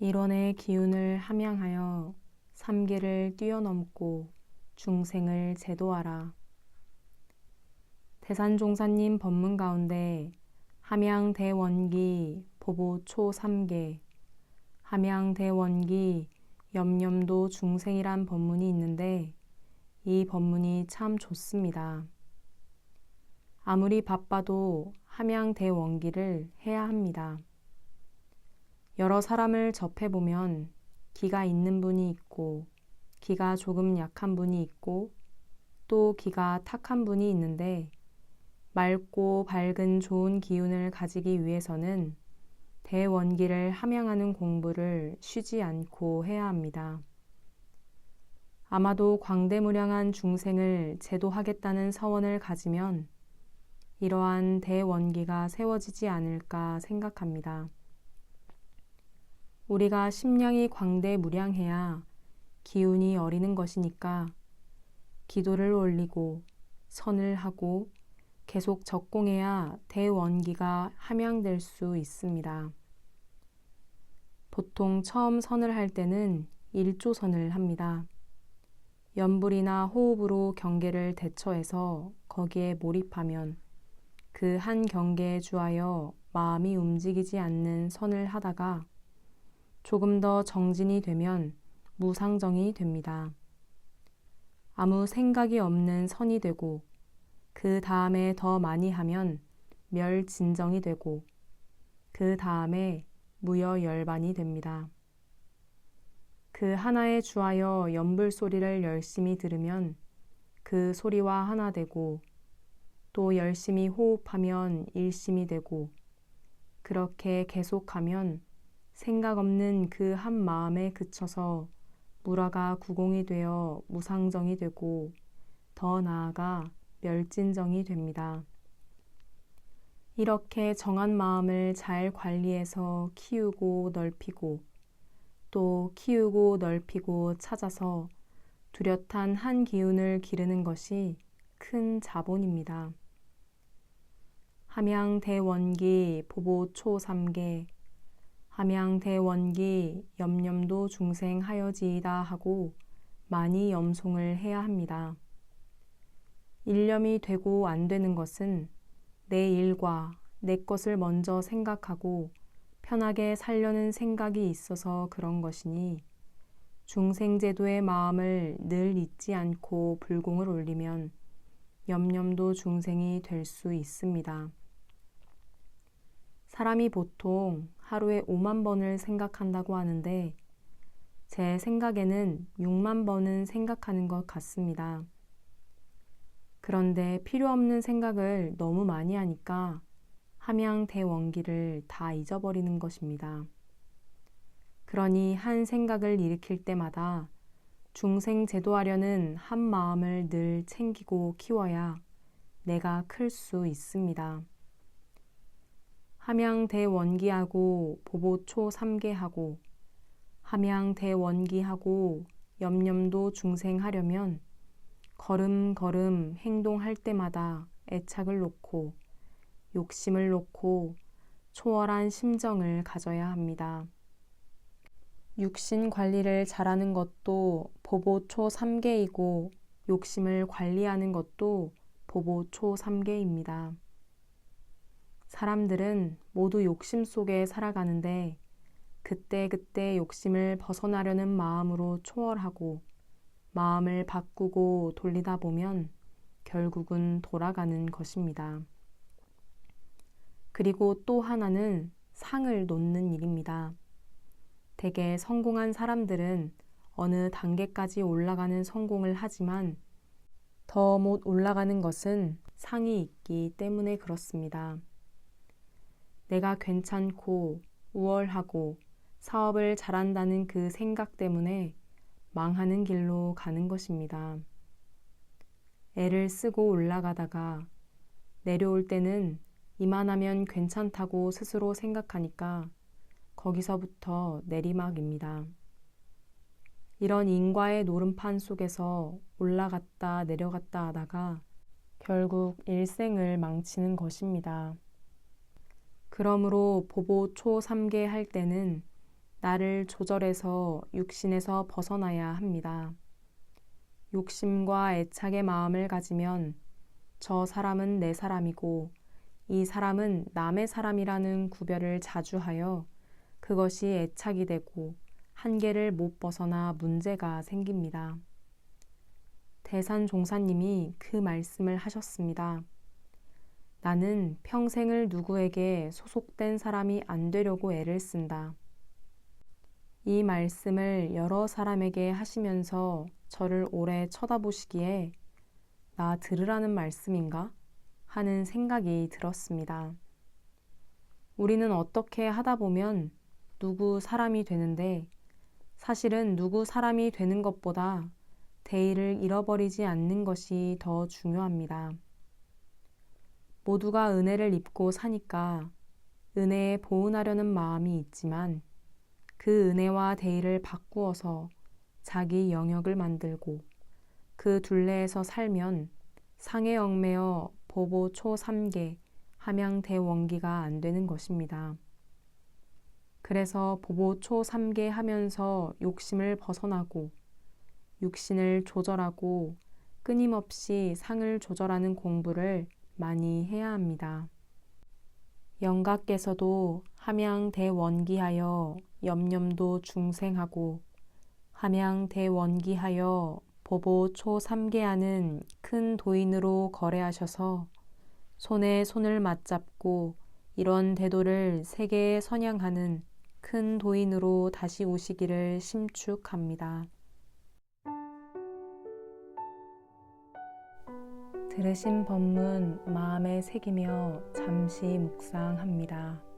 일원의 기운을 함양하여 삼계를 뛰어넘고 중생을 제도하라. 대산종사님 법문 가운데 함양대원기 보보초 삼계, 함양대원기 염염도 중생이란 법문이 있는데 이 법문이 참 좋습니다. 아무리 바빠도 함양대원기를 해야 합니다. 여러 사람을 접해보면 기가 있는 분이 있고 기가 조금 약한 분이 있고 또 기가 탁한 분이 있는데 맑고 밝은 좋은 기운을 가지기 위해서는 대원기를 함양하는 공부를 쉬지 않고 해야 합니다. 아마도 광대무량한 중생을 제도하겠다는 서원을 가지면 이러한 대원기가 세워지지 않을까 생각합니다. 우리가 심량이 광대무량해야 기운이 어리는 것이니까 기도를 올리고 선을 하고 계속 적공해야 대원기가 함양될 수 있습니다. 보통 처음 선을 할 때는 1조선을 합니다. 연불이나 호흡으로 경계를 대처해서 거기에 몰입하면 그 한 경계에 주하여 마음이 움직이지 않는 선을 하다가 조금 더 정진이 되면 무상정이 됩니다. 아무 생각이 없는 선이 되고 그 다음에 더 많이 하면 멸진정이 되고 그 다음에 무여열반이 됩니다. 그 하나에 주하여 연불 소리를 열심히 들으면 그 소리와 하나 되고 또 열심히 호흡하면 일심이 되고 그렇게 계속하면 생각 없는 그 한 마음에 그쳐서 무라가 구공이 되어 무상정이 되고 더 나아가 멸진정이 됩니다. 이렇게 정한 마음을 잘 관리해서 키우고 넓히고 또 키우고 넓히고 찾아서 뚜렷한 한 기운을 기르는 것이 큰 자본입니다. 함양대원기 보보초삼계 함양대원기 염염도 중생하여지이다 하고 많이 염송을 해야 합니다. 일념이 되고 안 되는 것은 내 일과 내 것을 먼저 생각하고 편하게 살려는 생각이 있어서 그런 것이니 중생제도의 마음을 늘 잊지 않고 불공을 올리면 염염도 중생이 될 수 있습니다. 사람이 보통 하루에 5만 번을 생각한다고 하는데 제 생각에는 6만 번은 생각하는 것 같습니다. 그런데 필요 없는 생각을 너무 많이 하니까 함양대원기를 다 잊어버리는 것입니다. 그러니 한 생각을 일으킬 때마다 중생 제도하려는 한 마음을 늘 챙기고 키워야 내가 클 수 있습니다. 함양대원기하고 보보초삼계하고 함양대원기하고 염염도 중생하려면 걸음걸음 행동할 때마다 애착을 놓고 욕심을 놓고 초월한 심정을 가져야 합니다. 육신 관리를 잘하는 것도 보보초삼계이고 욕심을 관리하는 것도 보보초삼계입니다. 사람들은 모두 욕심 속에 살아가는데 그때그때 욕심을 벗어나려는 마음으로 초월하고 마음을 바꾸고 돌리다 보면 결국은 돌아가는 것입니다. 그리고 또 하나는 상을 놓는 일입니다. 대개 성공한 사람들은 어느 단계까지 올라가는 성공을 하지만 더 못 올라가는 것은 상이 있기 때문에 그렇습니다. 내가 괜찮고 우월하고 사업을 잘한다는 그 생각 때문에 망하는 길로 가는 것입니다. 애를 쓰고 올라가다가 내려올 때는 이만하면 괜찮다고 스스로 생각하니까 거기서부터 내리막입니다. 이런 인과의 노름판 속에서 올라갔다 내려갔다 하다가 결국 일생을 망치는 것입니다. 그러므로 보보초삼계 할 때는 나를 조절해서 육신에서 벗어나야 합니다. 욕심과 애착의 마음을 가지면 저 사람은 내 사람이고 이 사람은 남의 사람이라는 구별을 자주 하여 그것이 애착이 되고 한계를 못 벗어나 문제가 생깁니다. 대산종사님이 그 말씀을 하셨습니다. 나는 평생을 누구에게 소속된 사람이 안 되려고 애를 쓴다. 이 말씀을 여러 사람에게 하시면서 저를 오래 쳐다보시기에 나 들으라는 말씀인가? 하는 생각이 들었습니다. 우리는 어떻게 하다 보면 누구 사람이 되는데 사실은 누구 사람이 되는 것보다 대의를 잃어버리지 않는 것이 더 중요합니다. 모두가 은혜를 입고 사니까 은혜에 보은하려는 마음이 있지만 그 은혜와 대의를 바꾸어서 자기 영역을 만들고 그 둘레에서 살면 상에 얽매여 보보 초삼계 함양대원기가 안 되는 것입니다. 그래서 보보 초삼계 하면서 욕심을 벗어나고 육신을 조절하고 끊임없이 상을 조절하는 공부를 많이 해야 합니다. 영가께서도 함양대원기하여 염념도 중생하고 함양대원기하여 보보 초삼계하는 큰 도인으로 거래하셔서 손에 손을 맞잡고 이런 대도를 세계에 선양하는 큰 도인으로 다시 오시기를 심축합니다. 들으신 법문 마음에 새기며 잠시 묵상합니다.